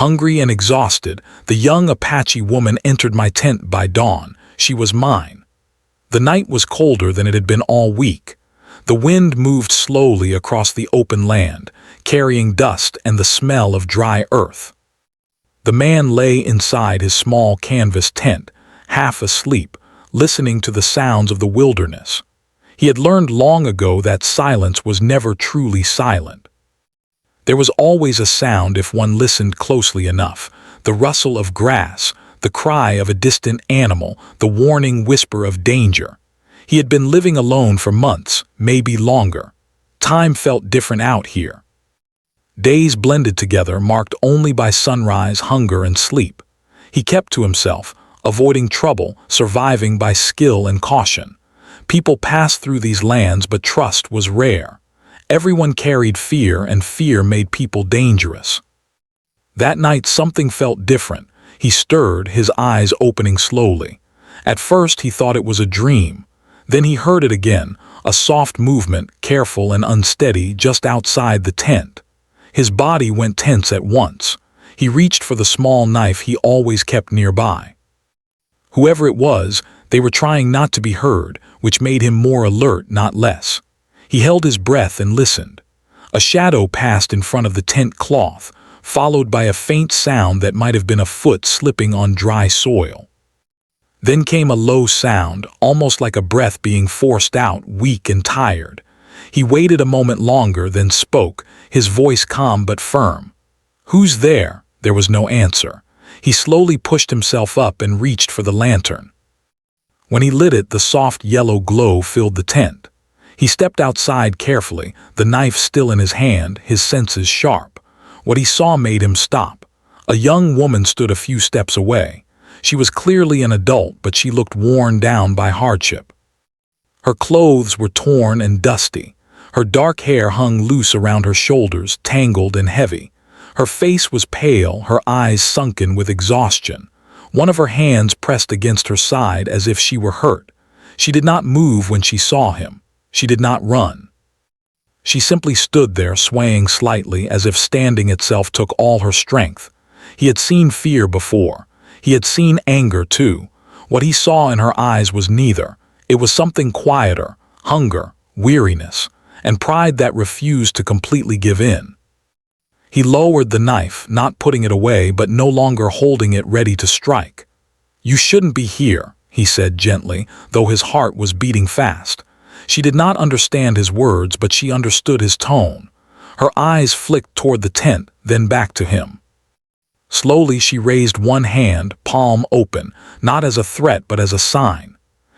Hungry and exhausted, the young Apache woman entered my tent by dawn. She was mine. The night was colder than it had been all week. The wind moved slowly across the open land, carrying dust and the smell of dry earth. The man lay inside his small canvas tent, half asleep, listening to the sounds of the wilderness. He had learned long ago that silence was never truly silent. There was always a sound if one listened closely enough: the rustle of grass, the cry of a distant animal, the warning whisper of danger. He had been living alone for months, maybe longer. Time felt different out here. Days blended together, marked only by sunrise, hunger, and sleep. He kept to himself, avoiding trouble, surviving by skill and caution. People passed through these lands, but trust was rare. Everyone carried fear, and fear made people dangerous. That night something felt different. He stirred, his eyes opening slowly. At first he thought it was a dream. Then he heard it again, a soft movement, careful and unsteady, just outside the tent. His body went tense at once. He reached for the small knife he always kept nearby. Whoever it was, they were trying not to be heard, which made him more alert, not less. He held his breath and listened. A shadow passed in front of the tent cloth, followed by a faint sound that might have been a foot slipping on dry soil. Then came a low sound, almost like a breath being forced out, weak and tired. He waited a moment longer, then spoke, his voice calm but firm. "Who's there?" There was no answer. He slowly pushed himself up and reached for the lantern. When he lit it, the soft yellow glow filled the tent. He stepped outside carefully, the knife still in his hand, his senses sharp. What he saw made him stop. A young woman stood a few steps away. She was clearly an adult, but she looked worn down by hardship. Her clothes were torn and dusty. Her dark hair hung loose around her shoulders, tangled and heavy. Her face was pale, her eyes sunken with exhaustion. One of her hands pressed against her side as if she were hurt. She did not move when she saw him. She did not run. She simply stood there, swaying slightly, as if standing itself took all her strength. He had seen fear before. He had seen anger too. What he saw in her eyes was neither. It was something quieter: hunger, weariness, and pride that refused to completely give in. He lowered the knife, not putting it away, but no longer holding it ready to strike. "You shouldn't be here," he said gently, though his heart was beating fast. She did not understand his words, but she understood his tone. Her eyes flicked toward the tent, then back to him. Slowly she raised one hand, palm open, not as a threat but as a sign.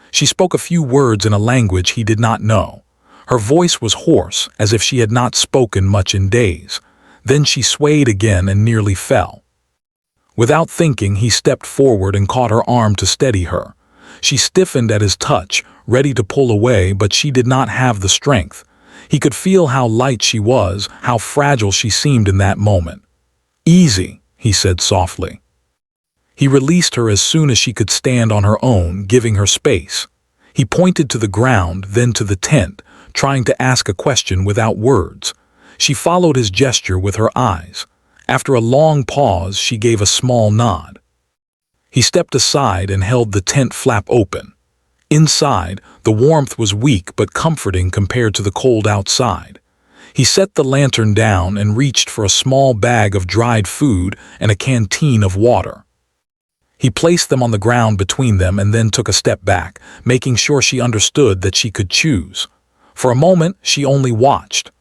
She spoke a few words in a language he did not know. Her voice was hoarse, as if she had not spoken much in days. Then she swayed again and nearly fell. Without thinking, he stepped forward and caught her arm to steady her. She stiffened at his touch, ready to pull away, but she did not have the strength. He could feel how light she was, how fragile she seemed in that moment. "Easy," he said softly. He released her as soon as she could stand on her own, giving her space. He pointed to the ground, then to the tent, trying to ask a question without words. She followed his gesture with her eyes. After a long pause, she gave a small nod. He stepped aside and held the tent flap open. Inside, the warmth was weak but comforting compared to the cold outside. He set the lantern down and reached for a small bag of dried food and a canteen of water. He placed them on the ground between them and then took a step back, making sure she understood that she could choose. For a moment, she only watched.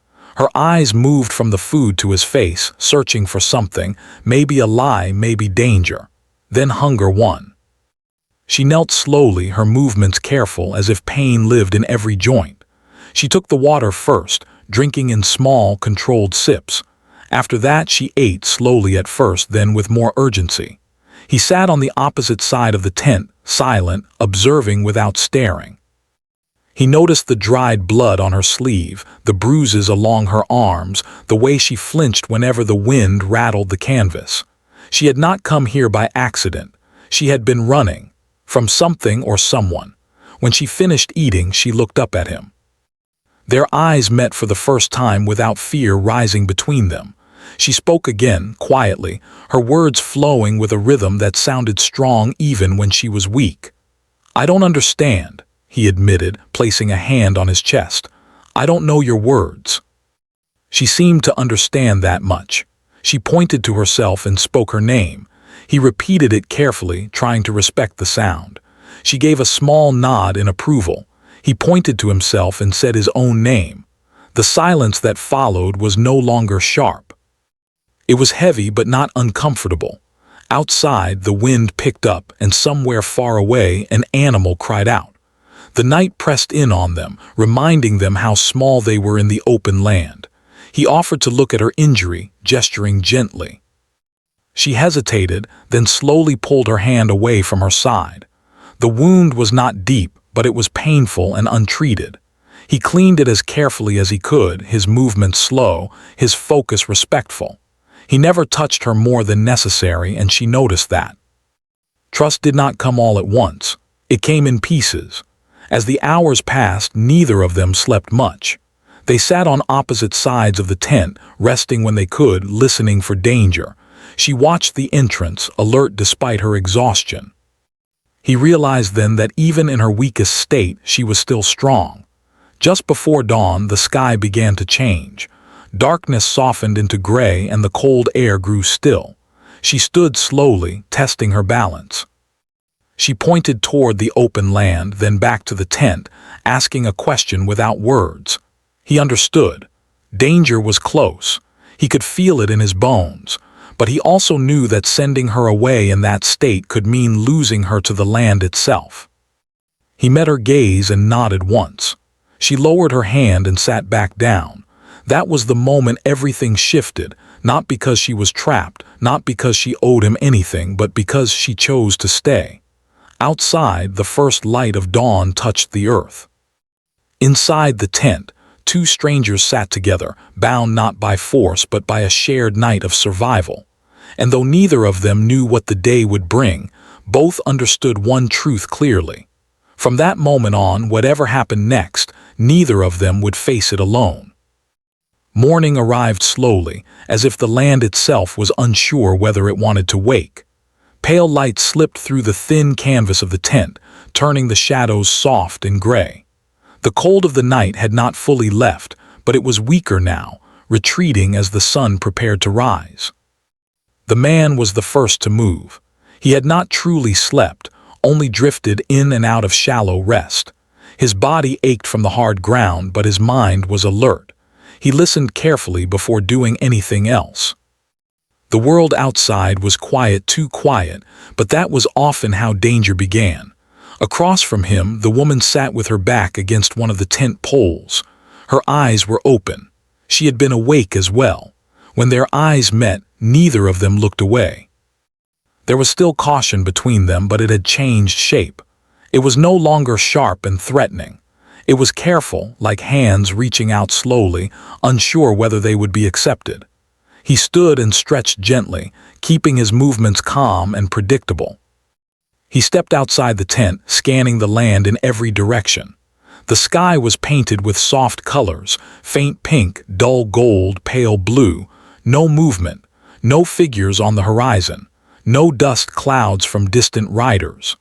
Her eyes moved from the food to his face, searching for something, maybe a lie, maybe danger. Then hunger won. She knelt slowly, her movements careful, as if pain lived in every joint. She took the water first, drinking in small, controlled sips. After that, she ate slowly at first, then with more urgency. He sat on the opposite side of the tent, silent, observing without staring. He noticed the dried blood on her sleeve, the bruises along her arms, the way she flinched whenever the wind rattled the canvas. She had not come here by accident. She had been running from something or someone. When she finished eating, she looked up at him. Their eyes met for the first time without fear rising between them. She spoke again, quietly, her words flowing with a rhythm that sounded strong even when she was weak. "I don't understand," he admitted, placing a hand on his chest. "I don't know your words." She seemed to understand that much. She pointed to herself and spoke her name. He repeated it carefully, trying to respect the sound. She gave a small nod in approval. He pointed to himself and said his own name. The silence that followed was no longer sharp. It was heavy but not uncomfortable. Outside, the wind picked up, and somewhere far away, an animal cried out. The night pressed in on them, reminding them how small they were in the open land. He offered to look at her injury, gesturing gently. She hesitated, then slowly pulled her hand away from her side. The wound was not deep, but it was painful and untreated. He cleaned it as carefully as he could, his movements slow, his focus respectful. He never touched her more than necessary, and she noticed that. Trust did not come all at once. It came in pieces. As the hours passed, neither of them slept much. They sat on opposite sides of the tent, resting when they could, listening for danger. She watched the entrance, alert despite her exhaustion. He realized then that even in her weakest state, she was still strong. Just before dawn, the sky began to change. Darkness softened into gray and the cold air grew still. She stood slowly, testing her balance. She pointed toward the open land, then back to the tent, asking a question without words. He understood. Danger was close. He could feel it in his bones. But he also knew that sending her away in that state could mean losing her to the land itself. He met her gaze and nodded once. She lowered her hand and sat back down. That was the moment everything shifted, not because she was trapped, not because she owed him anything, but because she chose to stay. Outside, the first light of dawn touched the earth. Inside the tent, two strangers sat together, bound not by force but by a shared night of survival. And though neither of them knew what the day would bring, both understood one truth clearly. From that moment on, whatever happened next, neither of them would face it alone. Morning arrived slowly, as if the land itself was unsure whether it wanted to wake. Pale light slipped through the thin canvas of the tent, turning the shadows soft and gray. The cold of the night had not fully left, but it was weaker now, retreating as the sun prepared to rise. The man was the first to move. He had not truly slept, only drifted in and out of shallow rest. His body ached from the hard ground, but his mind was alert. He listened carefully before doing anything else. The world outside was quiet, too quiet, but that was often how danger began. Across from him, the woman sat with her back against one of the tent poles. Her eyes were open. She had been awake as well. When their eyes met, neither of them looked away. There was still caution between them, but it had changed shape. It was no longer sharp and threatening. It was careful, like hands reaching out slowly, unsure whether they would be accepted. He stood and stretched gently, keeping his movements calm and predictable. He stepped outside the tent, scanning the land in every direction. The sky was painted with soft colors, faint pink, dull gold, pale blue. No movement, no figures on the horizon, no dust clouds from distant riders.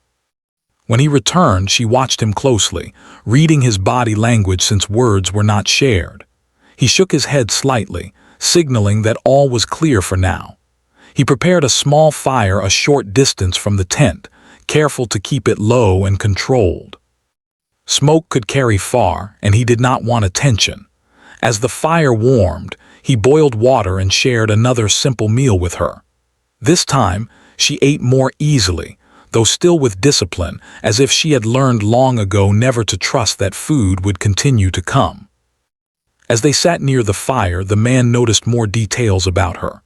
When he returned, she watched him closely, reading his body language since words were not shared. He shook his head slightly, signaling that all was clear for now. He prepared a small fire a short distance from the tent, careful to keep it low and controlled. Smoke could carry far, and he did not want attention. As the fire warmed, he boiled water and shared another simple meal with her. This time, she ate more easily, though still with discipline, as if she had learned long ago never to trust that food would continue to come. As they sat near the fire, the man noticed more details about her.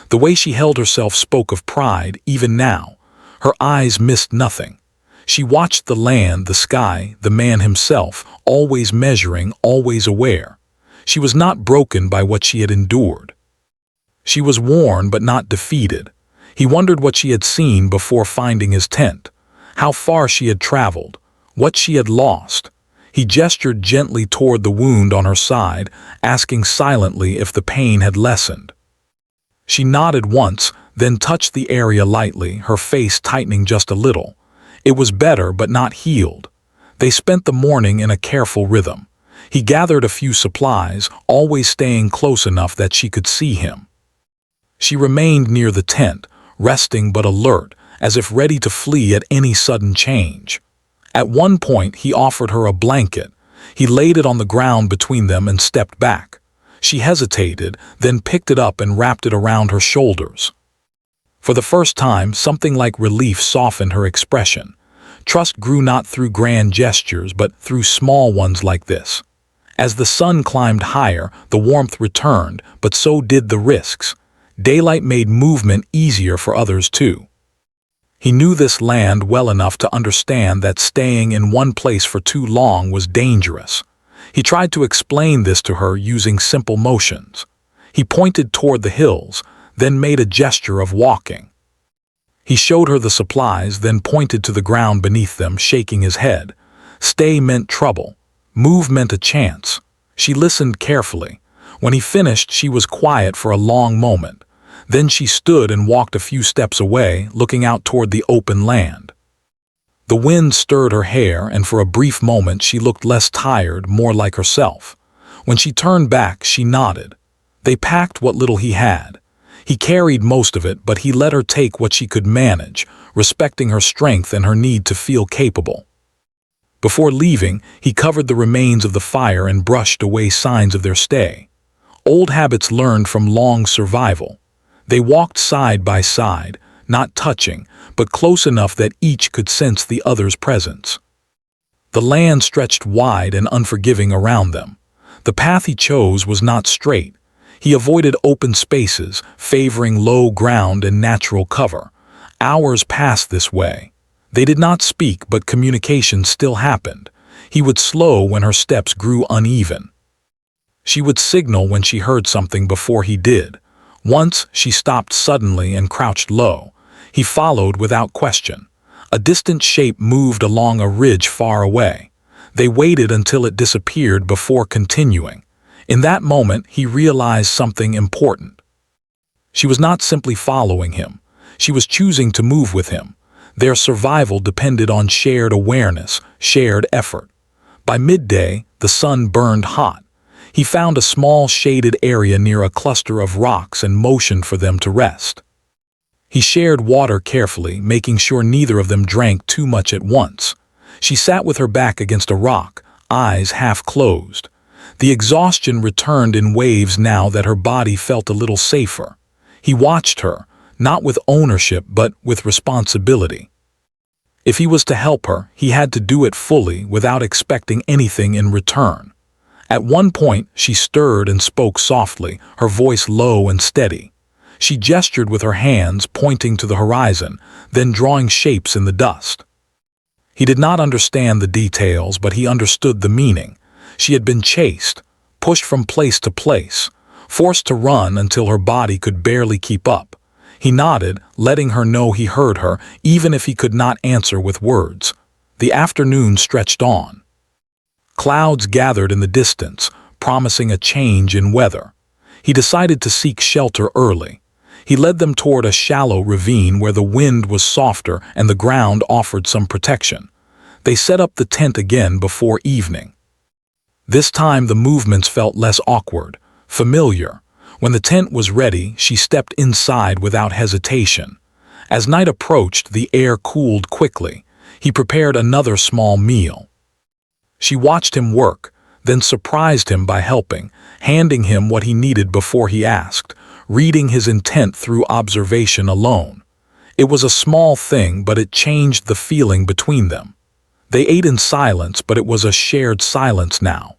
The way she held herself spoke of pride, even now. Her eyes missed nothing. She watched the land, the sky, the man himself, always measuring, always aware. She was not broken by what she had endured. She was worn but not defeated. He wondered what she had seen before finding his tent, how far she had traveled, what she had lost. He gestured gently toward the wound on her side, asking silently if the pain had lessened. She nodded once, then touched the area lightly, her face tightening just a little. It was better but not healed. They spent the morning in a careful rhythm. He gathered a few supplies, always staying close enough that she could see him. She remained near the tent, resting but alert, as if ready to flee at any sudden change. At one point, he offered her a blanket. He laid it on the ground between them and stepped back. She hesitated, then picked it up and wrapped it around her shoulders. For the first time, something like relief softened her expression. Trust grew not through grand gestures, but through small ones like this. As the sun climbed higher, the warmth returned, but so did the risks. Daylight made movement easier for others too. He knew this land well enough to understand that staying in one place for too long was dangerous. He tried to explain this to her using simple motions. He pointed toward the hills, then made a gesture of walking. He showed her the supplies, then pointed to the ground beneath them, shaking his head. Stay meant trouble. Move meant a chance. She listened carefully. When he finished, she was quiet for a long moment. Then she stood and walked a few steps away, looking out toward the open land. The wind stirred her hair, and for a brief moment she looked less tired, more like herself. When she turned back, she nodded. They packed what little he had. He carried most of it, but he let her take what she could manage, respecting her strength and her need to feel capable. Before leaving, he covered the remains of the fire and brushed away signs of their stay. Old habits learned from long survival. They walked side by side, not touching, but close enough that each could sense the other's presence. The land stretched wide and unforgiving around them. The path he chose was not straight. He avoided open spaces, favoring low ground and natural cover. Hours passed this way. They did not speak, but communication still happened. He would slow when her steps grew uneven. She would signal when she heard something before he did. Once, she stopped suddenly and crouched low. He followed without question. A distant shape moved along a ridge far away. They waited until it disappeared before continuing. In that moment, he realized something important. She was not simply following him. She was choosing to move with him. Their survival depended on shared awareness, shared effort. By midday, the sun burned hot. He found a small shaded area near a cluster of rocks and motioned for them to rest. He shared water carefully, making sure neither of them drank too much at once. She sat with her back against a rock, eyes half closed. The exhaustion returned in waves now that her body felt a little safer. He watched her, not with ownership but with responsibility. If he was to help her, he had to do it fully without expecting anything in return. At one point, she stirred and spoke softly, her voice low and steady. She gestured with her hands, pointing to the horizon, then drawing shapes in the dust. He did not understand the details, but he understood the meaning. She had been chased, pushed from place to place, forced to run until her body could barely keep up. He nodded, letting her know he heard her, even if he could not answer with words. The afternoon stretched on. Clouds gathered in the distance, promising a change in weather. He decided to seek shelter early. He led them toward a shallow ravine where the wind was softer and the ground offered some protection. They set up the tent again before evening. This time the movements felt less awkward, familiar. When the tent was ready, she stepped inside without hesitation. As night approached, the air cooled quickly. He prepared another small meal. She watched him work, then surprised him by helping, handing him what he needed before he asked, reading his intent through observation alone. It was a small thing, but it changed the feeling between them. They ate in silence, but it was a shared silence now.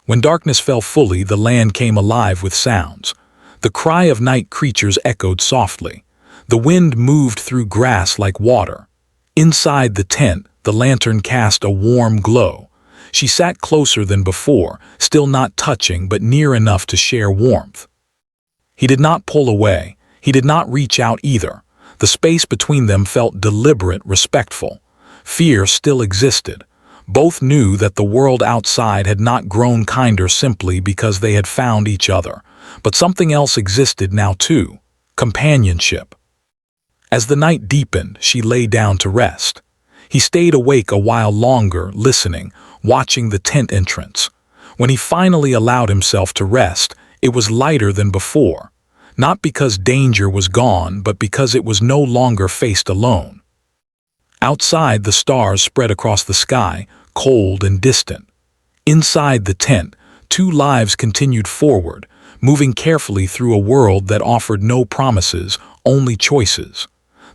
When darkness fell fully, the land came alive with sounds. The cry of night creatures echoed softly. The wind moved through grass like water. Inside the tent, the lantern cast a warm glow. She sat closer than before, still not touching but near enough to share warmth. He did not pull away. He did not reach out either. The space between them felt deliberate, respectful. Fear still existed. Both knew that the world outside had not grown kinder simply because they had found each other. But something else existed now too: companionship. As the night deepened, she lay down to rest. He stayed awake a while longer, listening, watching the tent entrance. When he finally allowed himself to rest, it was lighter than before, not because danger was gone, but because it was no longer faced alone. Outside, the stars spread across the sky, cold and distant. Inside the tent, two lives continued forward, moving carefully through a world that offered no promises, only choices.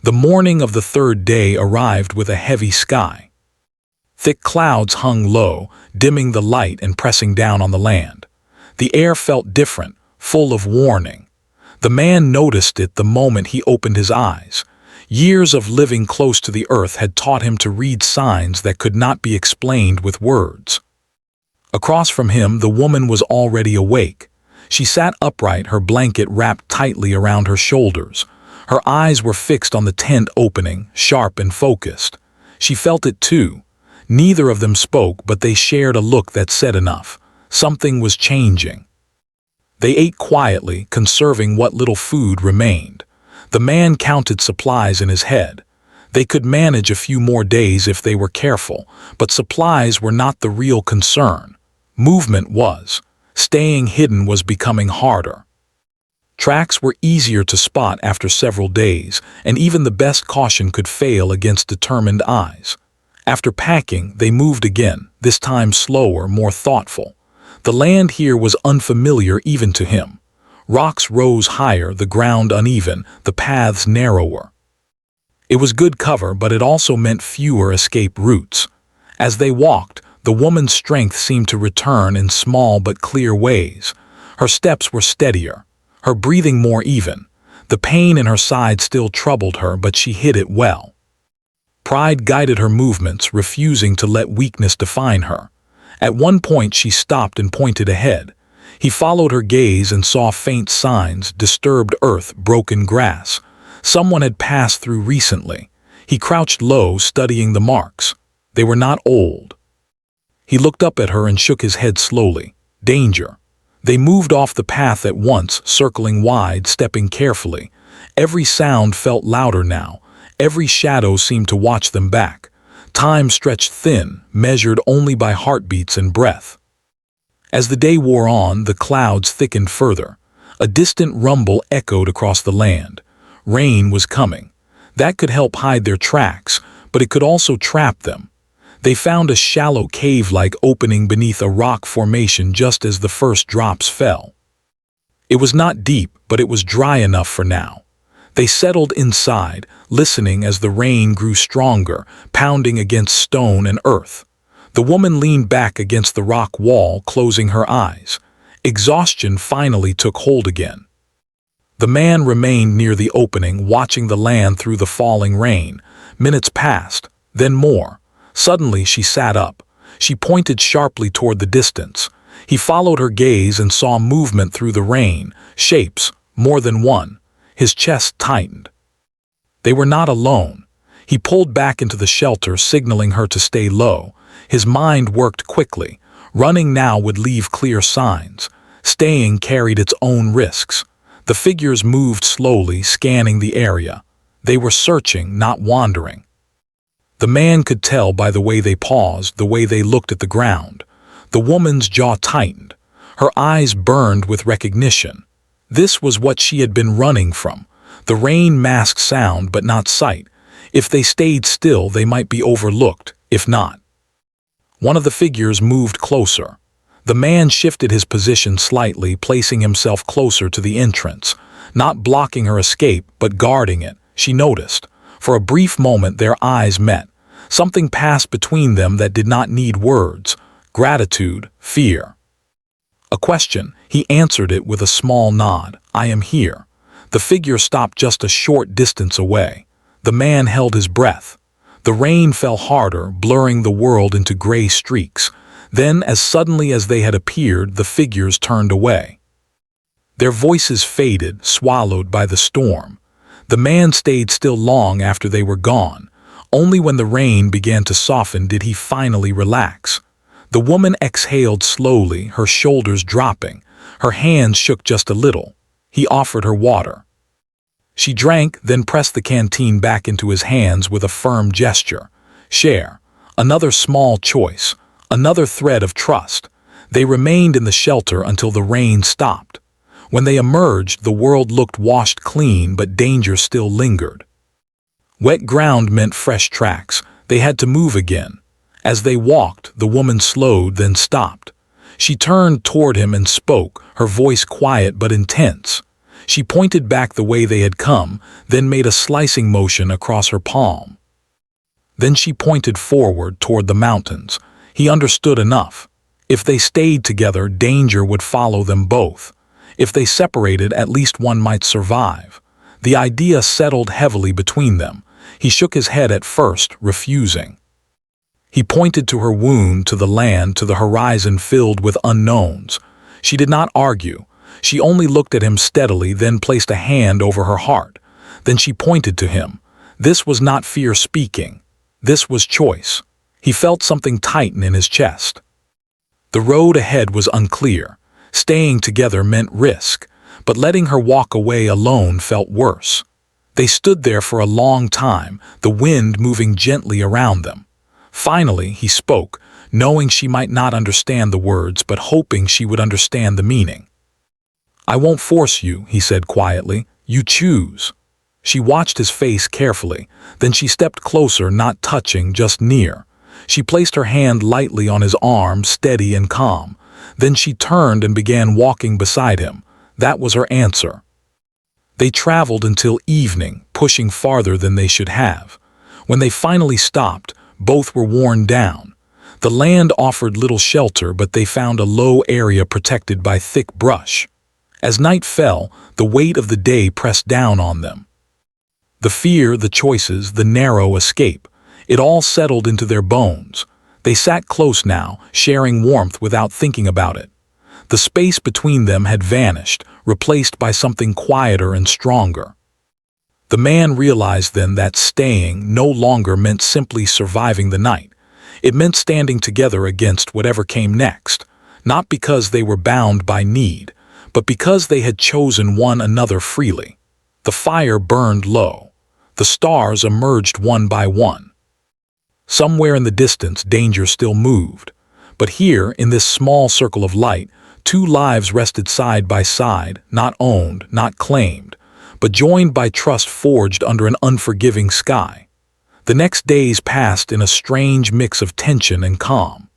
The morning of the third day arrived with a heavy sky. Thick clouds hung low, dimming the light and pressing down on the land. The air felt different, full of warning. The man noticed it the moment he opened his eyes. Years of living close to the earth had taught him to read signs that could not be explained with words. Across from him, the woman was already awake. She sat upright, her blanket wrapped tightly around her shoulders. Her eyes were fixed on the tent opening, sharp and focused. She felt it too. Neither of them spoke, but they shared a look that said enough. Something was changing. They ate quietly, conserving what little food remained. The man counted supplies in his head. They could manage a few more days if they were careful, but supplies were not the real concern. Movement was. Staying hidden was becoming harder. Tracks were easier to spot after several days, and even the best caution could fail against determined eyes. After packing, they moved again, this time slower, more thoughtful. The land here was unfamiliar even to him. Rocks rose higher, the ground uneven, the paths narrower. It was good cover, but it also meant fewer escape routes. As they walked, the woman's strength seemed to return in small but clear ways. Her steps were steadier, her breathing more even. The pain in her side still troubled her, but she hid it well. Pride guided her movements, refusing to let weakness define her. At one point she stopped and pointed ahead. He followed her gaze and saw faint signs: disturbed earth, broken grass. Someone had passed through recently. He crouched low, studying the marks. They were not old. He looked up at her and shook his head slowly. Danger. They moved off the path at once, circling wide, stepping carefully. Every sound felt louder now. Every shadow seemed to watch them back. Time stretched thin, measured only by heartbeats and breath. As the day wore on, the clouds thickened further. A distant rumble echoed across the land. Rain was coming. That could help hide their tracks, but it could also trap them. They found a shallow cave-like opening beneath a rock formation just as the first drops fell. It was not deep, but it was dry enough for now. They settled inside, listening as the rain grew stronger, pounding against stone and earth. The woman leaned back against the rock wall, closing her eyes. Exhaustion finally took hold again. The man remained near the opening, watching the land through the falling rain. Minutes passed, then more. Suddenly she sat up. She pointed sharply toward the distance. He followed her gaze and saw movement through the rain, shapes, more than one. His chest tightened. They were not alone. He pulled back into the shelter, signaling her to stay low. His mind worked quickly. Running now would leave clear signs. Staying carried its own risks. The figures moved slowly, scanning the area. They were searching, not wandering. The man could tell by the way they paused, the way they looked at the ground. The woman's jaw tightened. Her eyes burned with recognition. This was what she had been running from. The rain masked sound, but not sight. If they stayed still, they might be overlooked, if not. One of the figures moved closer. The man shifted his position slightly, placing himself closer to the entrance. Not blocking her escape, but guarding it, she noticed. For a brief moment their eyes met. Something passed between them that did not need words. Gratitude, fear. A question. He answered it with a small nod. I am here. The figure stopped just a short distance away. The man held his breath. The rain fell harder, blurring the world into gray streaks. Then, as suddenly as they had appeared, the figures turned away. Their voices faded, swallowed by the storm. The man stayed still long after they were gone. Only when the rain began to soften did he finally relax. The woman exhaled slowly, her shoulders dropping. Her hands shook just a little. He offered her water. She drank, then pressed the canteen back into his hands with a firm gesture. Share. Another small choice. Another thread of trust. They remained in the shelter until the rain stopped. When they emerged, the world looked washed clean, but danger still lingered. Wet ground meant fresh tracks. They had to move again. As they walked, the woman slowed, then stopped. She turned toward him and spoke, her voice quiet but intense. She pointed back the way they had come, then made a slicing motion across her palm. Then she pointed forward toward the mountains. He understood enough. If they stayed together, danger would follow them both. If they separated, at least one might survive. The idea settled heavily between them. He shook his head at first, refusing. He pointed to her wound, to the land, to the horizon filled with unknowns. She did not argue. She only looked at him steadily, then placed a hand over her heart. Then she pointed to him. This was not fear speaking. This was choice. He felt something tighten in his chest. The road ahead was unclear. Staying together meant risk, but letting her walk away alone felt worse. They stood there for a long time, the wind moving gently around them. Finally, he spoke, knowing she might not understand the words, but hoping she would understand the meaning. I won't force you, he said quietly. You choose. She watched his face carefully. Then she stepped closer, not touching, just near. She placed her hand lightly on his arm, steady and calm. Then she turned and began walking beside him. That was her answer. They traveled until evening, pushing farther than they should have. When they finally stopped, both were worn down. The land offered little shelter, but they found a low area protected by thick brush. As night fell, the weight of the day pressed down on them. The fear, the choices, the narrow escape, it all settled into their bones. They sat close now, sharing warmth without thinking about it. The space between them had vanished, replaced by something quieter and stronger. The man realized then that staying no longer meant simply surviving the night. It meant standing together against whatever came next, not because they were bound by need, but because they had chosen one another freely. The fire burned low. The stars emerged one by one. Somewhere in the distance, danger still moved. But here, in this small circle of light, two lives rested side by side, not owned, not claimed, but joined by trust forged under an unforgiving sky. The next days passed in a strange mix of tension and calm.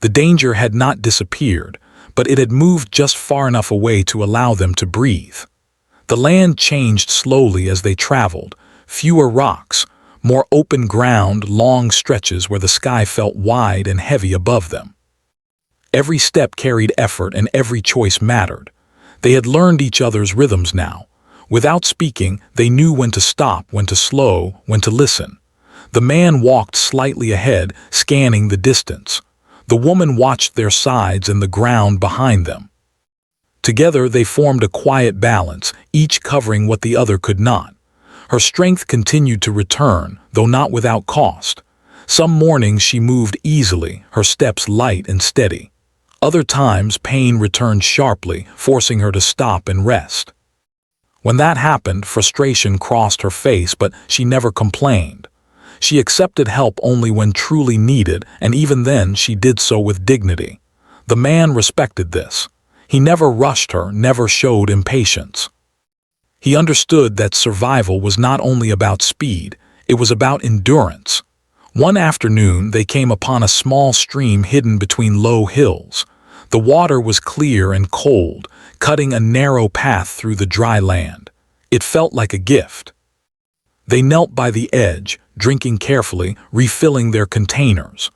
The danger had not disappeared, but it had moved just far enough away to allow them to breathe. The land changed slowly as they traveled. Fewer rocks, more open ground, long stretches where the sky felt wide and heavy above them. Every step carried effort and every choice mattered. They had learned each other's rhythms now. Without speaking, they knew when to stop, when to slow, when to listen. The man walked slightly ahead, scanning the distance. The woman watched their sides and the ground behind them. Together they formed a quiet balance, each covering what the other could not. Her strength continued to return, though not without cost. Some mornings she moved easily, her steps light and steady. Other times pain returned sharply, forcing her to stop and rest. When that happened, frustration crossed her face, but she never complained. She accepted help only when truly needed, and even then she did so with dignity. The man respected this. He never rushed her, never showed impatience. He understood that survival was not only about speed, it was about endurance. One afternoon they came upon a small stream hidden between low hills. The water was clear and cold, cutting a narrow path through the dry land. It felt like a gift. They knelt by the edge, drinking carefully, refilling their containers.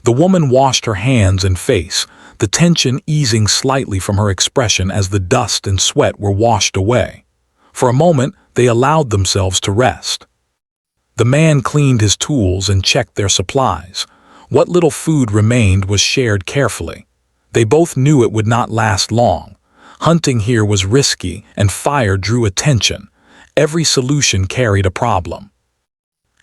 The woman washed her hands and face, the tension easing slightly from her expression as the dust and sweat were washed away. For a moment, they allowed themselves to rest. The man cleaned his tools and checked their supplies. What little food remained was shared carefully. They both knew it would not last long. Hunting here was risky, and fire drew attention. Every solution carried a problem.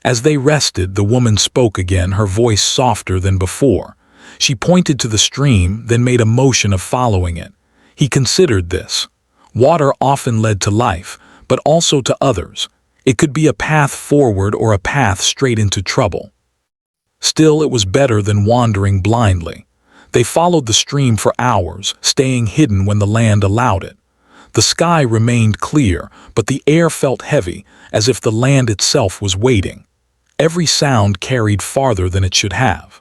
As they rested, the woman spoke again, her voice softer than before. She pointed to the stream, then made a motion of following it. He considered this. Water often led to life, but also to others. It could be a path forward or a path straight into trouble. Still, it was better than wandering blindly. They followed the stream for hours, staying hidden when the land allowed it. The sky remained clear, but the air felt heavy, as if the land itself was waiting. Every sound carried farther than it should have.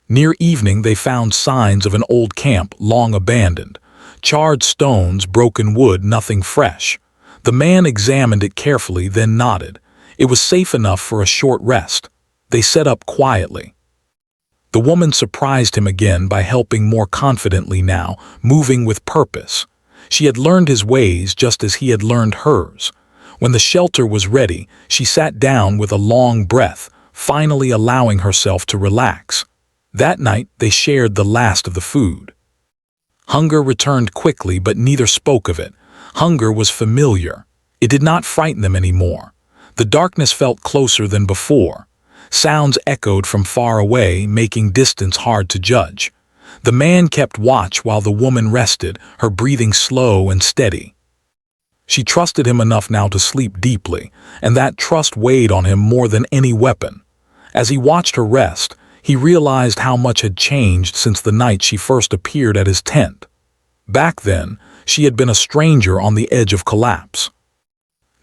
Near evening they found signs of an old camp long abandoned. Charred stones, broken wood, nothing fresh. The man examined it carefully, then nodded. It was safe enough for a short rest. They set up quietly. The woman surprised him again by helping more confidently now, moving with purpose. She had learned his ways just as he had learned hers. When the shelter was ready, she sat down with a long breath, finally allowing herself to relax. That night they shared the last of the food. Hunger returned quickly, but neither spoke of it. Hunger was familiar. It did not frighten them anymore. The darkness felt closer than before. Sounds echoed from far away, making distance hard to judge. The man kept watch while the woman rested, her breathing slow and steady. She trusted him enough now to sleep deeply, and that trust weighed on him more than any weapon. As he watched her rest, he realized how much had changed since the night she first appeared at his tent. Back then, she had been a stranger on the edge of collapse.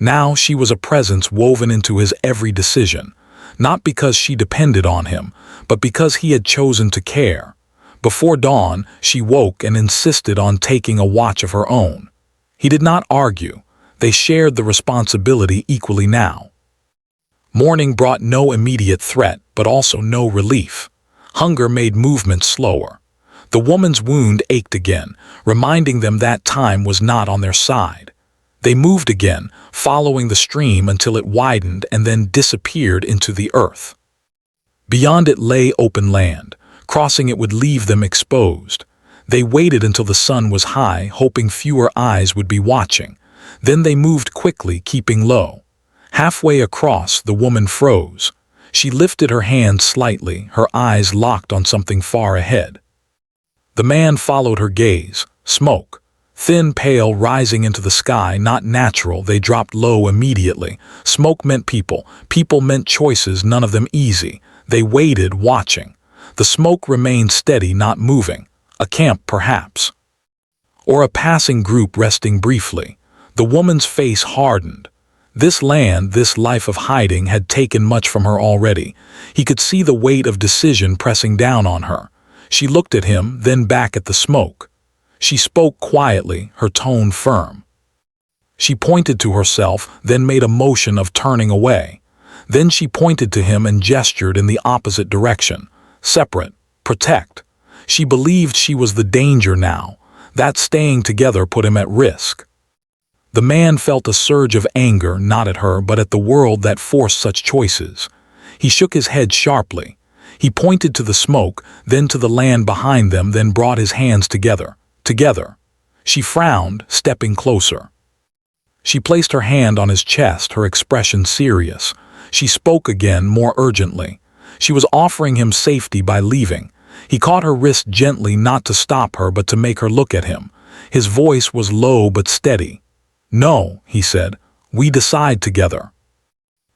Now she was a presence woven into his every decision, not because she depended on him, but because he had chosen to care. Before dawn, she woke and insisted on taking a watch of her own. He did not argue. They shared the responsibility equally now. Morning brought no immediate threat, but also no relief. Hunger made movement slower. The woman's wound ached again, reminding them that time was not on their side. They moved again, following the stream until it widened and then disappeared into the earth. Beyond it lay open land. Crossing it would leave them exposed. They waited until the sun was high, hoping fewer eyes would be watching. Then they moved quickly, keeping low. Halfway across, the woman froze. She lifted her hand slightly, her eyes locked on something far ahead. The man followed her gaze. Smoke. Thin, pale, rising into the sky, not natural. They dropped low immediately. Smoke meant people. People meant choices, none of them easy. They waited, watching. The smoke remained steady, not moving. A camp, perhaps. Or a passing group resting briefly. The woman's face hardened. This land, this life of hiding, had taken much from her already. He could see the weight of decision pressing down on her. She looked at him, then back at the smoke. She spoke quietly, her tone firm. She pointed to herself, then made a motion of turning away. Then she pointed to him and gestured in the opposite direction. Separate. Protect. She believed she was the danger now. That staying together put him at risk. The man felt a surge of anger, not at her, but at the world that forced such choices. He shook his head sharply. He pointed to the smoke, then to the land behind them, then brought his hands together. Together. She frowned, stepping closer. She placed her hand on his chest, her expression serious. She spoke again, more urgently. She was offering him safety by leaving. He caught her wrist gently, not to stop her, but to make her look at him. His voice was low but steady. "No," he said, "we decide together."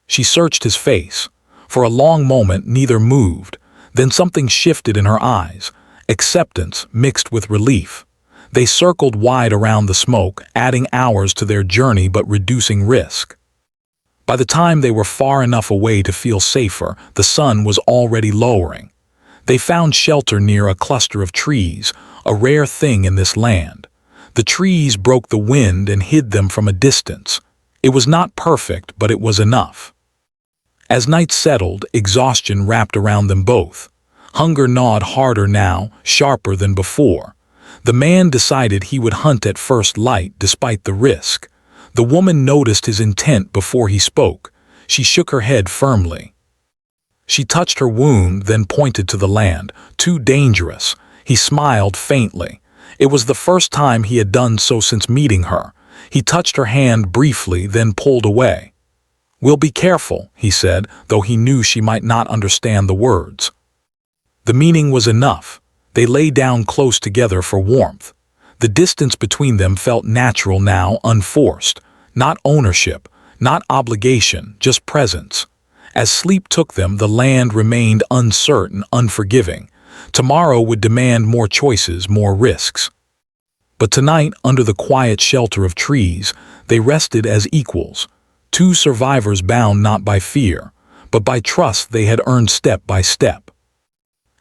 She searched his face. For a long moment, neither moved. Then something shifted in her eyes. Acceptance mixed with relief. They circled wide around the smoke, adding hours to their journey but reducing risk. By the time they were far enough away to feel safer, the sun was already lowering. They found shelter near a cluster of trees, a rare thing in this land. The trees broke the wind and hid them from a distance. It was not perfect, but it was enough. As night settled, exhaustion wrapped around them both. Hunger gnawed harder now, sharper than before. The man decided he would hunt at first light despite the risk. The woman noticed his intent before he spoke. She shook her head firmly. She touched her wound, then pointed to the land. Too dangerous. He smiled faintly. It was the first time he had done so since meeting her. He touched her hand briefly, then pulled away. "We'll be careful," he said, though he knew she might not understand the words. The meaning was enough. They lay down close together for warmth. The distance between them felt natural now, unforced. Not ownership, not obligation, just presence. As sleep took them, the land remained uncertain, unforgiving. Tomorrow would demand more choices, more risks. But tonight, under the quiet shelter of trees, they rested as equals. Two survivors bound not by fear, but by trust they had earned step by step.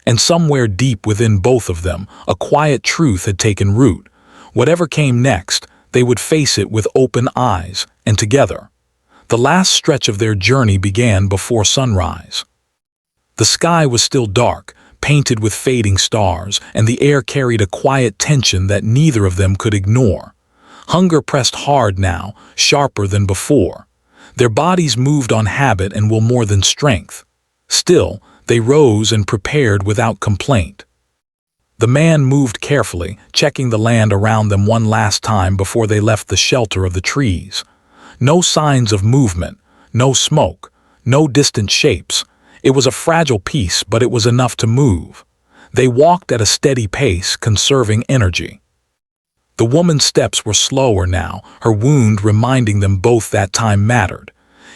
And somewhere deep within both of them, a quiet truth had taken root. Whatever came next, they would face it with open eyes, and together. The last stretch of their journey began before sunrise. The sky was still dark, painted with fading stars, and the air carried a quiet tension that neither of them could ignore. Hunger pressed hard now, sharper than before. Their bodies moved on habit and will more than strength. Still, they rose and prepared without complaint. The man moved carefully, checking the land around them one last time before they left the shelter of the trees. No signs of movement, no smoke, no distant shapes. It was a fragile piece, but it was enough to move. They walked at a steady pace, conserving energy. The woman's steps were slower now, her wound reminding them both that time mattered.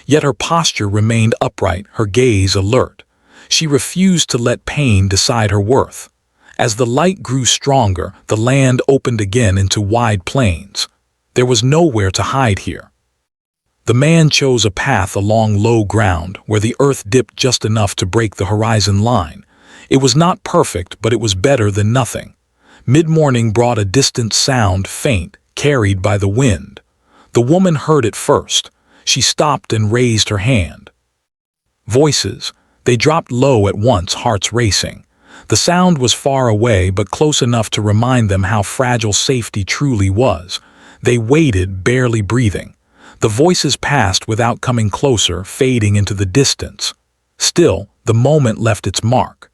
Yet her posture remained upright, her gaze alert. She refused to let pain decide her worth. As the light grew stronger, the land opened again into wide plains. There was nowhere to hide here. The man chose a path along low ground, where the earth dipped just enough to break the horizon line. It was not perfect, but it was better than nothing. Mid-morning brought a distant sound, faint, carried by the wind. The woman heard it first. She stopped and raised her hand. Voices. They dropped low at once, hearts racing. The sound was far away, but close enough to remind them how fragile safety truly was. They waited, barely breathing. The voices passed without coming closer, fading into the distance. Still, the moment left its mark.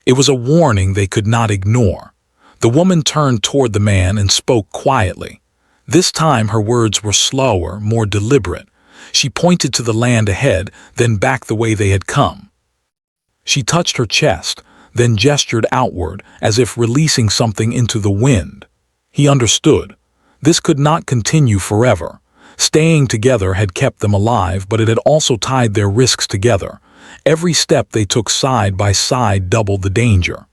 It was a warning they could not ignore. The woman turned toward the man and spoke quietly. This time her words were slower, more deliberate. She pointed to the land ahead, then back the way they had come. She touched her chest, then gestured outward, as if releasing something into the wind. He understood. This could not continue forever. Staying together had kept them alive, but it had also tied their risks together. Every step they took side by side doubled the danger.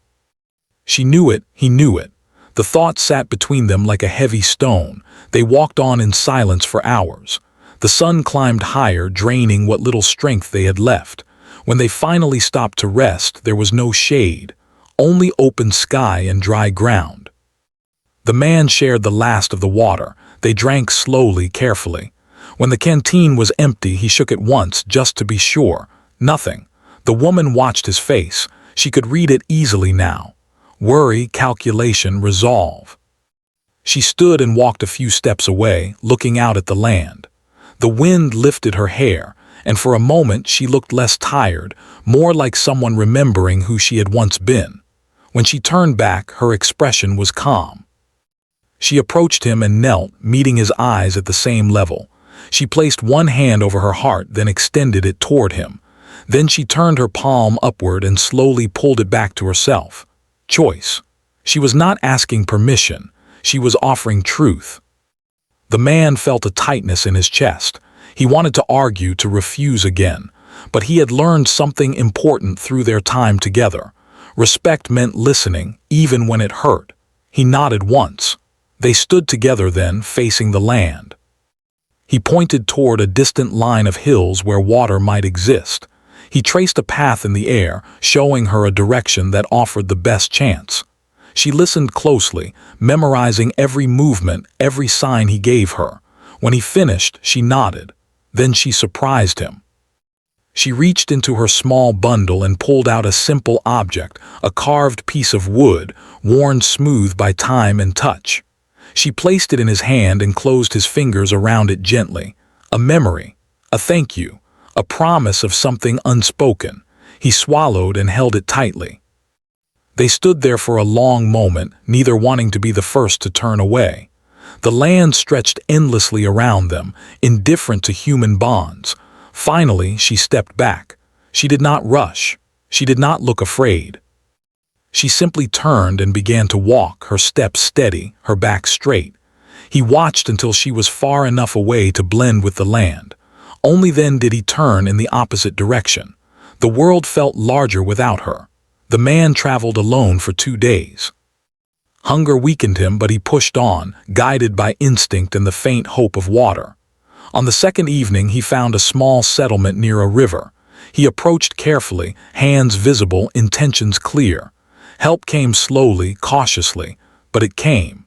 She knew it, he knew it. The thought sat between them like a heavy stone. They walked on in silence for hours. The sun climbed higher, draining what little strength they had left. When they finally stopped to rest, there was no shade, only open sky and dry ground. The man shared the last of the water. They drank slowly, carefully. When the canteen was empty, he shook it once, just to be sure. Nothing. The woman watched his face. She could read it easily now. Worry, calculation, resolve. She stood and walked a few steps away, looking out at the land. The wind lifted her hair, and for a moment she looked less tired, more like someone remembering who she had once been. When she turned back, her expression was calm. She approached him and knelt, meeting his eyes at the same level. She placed one hand over her heart, then extended it toward him. Then she turned her palm upward and slowly pulled it back to herself. Choice. She was not asking permission. She was offering truth. The man felt a tightness in his chest. He wanted to argue, to refuse again. But he had learned something important through their time together. Respect meant listening, even when it hurt. He nodded once. They stood together then, facing the land. He pointed toward a distant line of hills where water might exist. He traced a path in the air, showing her a direction that offered the best chance. She listened closely, memorizing every movement, every sign he gave her. When he finished, she nodded. Then she surprised him. She reached into her small bundle and pulled out a simple object, a carved piece of wood, worn smooth by time and touch. She placed it in his hand and closed his fingers around it gently. A memory, a thank you, a promise of something unspoken. He swallowed and held it tightly. They stood there for a long moment, neither wanting to be the first to turn away. The land stretched endlessly around them, indifferent to human bonds. Finally, she stepped back. She did not rush. She did not look afraid. She simply turned and began to walk, her steps steady, her back straight. He watched until she was far enough away to blend with the land. Only then did he turn in the opposite direction. The world felt larger without her. The man traveled alone for 2 days. Hunger weakened him, but he pushed on, guided by instinct and the faint hope of water. On the second evening, he found a small settlement near a river. He approached carefully, hands visible, intentions clear. Help came slowly, cautiously, but it came.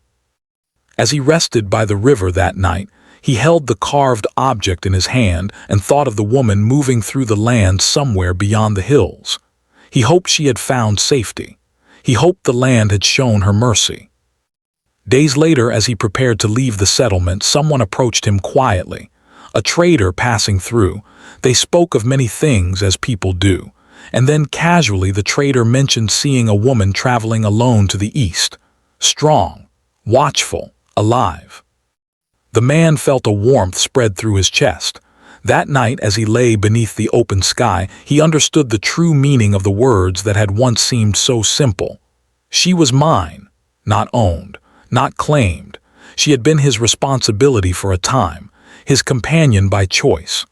As he rested by the river that night, he held the carved object in his hand and thought of the woman moving through the land somewhere beyond the hills. He hoped she had found safety. He hoped the land had shown her mercy. Days later, as he prepared to leave the settlement, someone approached him quietly. A trader passing through. They spoke of many things, as people do, and then casually the trader mentioned seeing a woman traveling alone to the east. Strong, watchful, alive. The man felt a warmth spread through his chest. That night, as he lay beneath the open sky, he understood the true meaning of the words that had once seemed so simple. She was mine, not owned, not claimed. She had been his responsibility for a time, his companion by choice,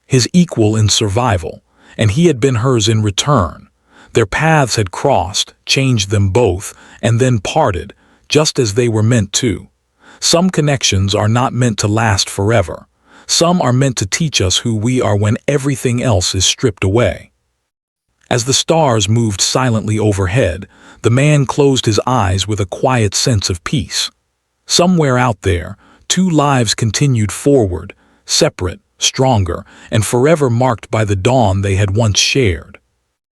his equal in survival, and he had been hers in return. Their paths had crossed, changed them both, and then parted, just as they were meant to. Some connections are not meant to last forever. Some are meant to teach us who we are when everything else is stripped away. As the stars moved silently overhead, the man closed his eyes with a quiet sense of peace. Somewhere out there, 2 lives continued forward, separate, stronger, and forever marked by the dawn they had once shared.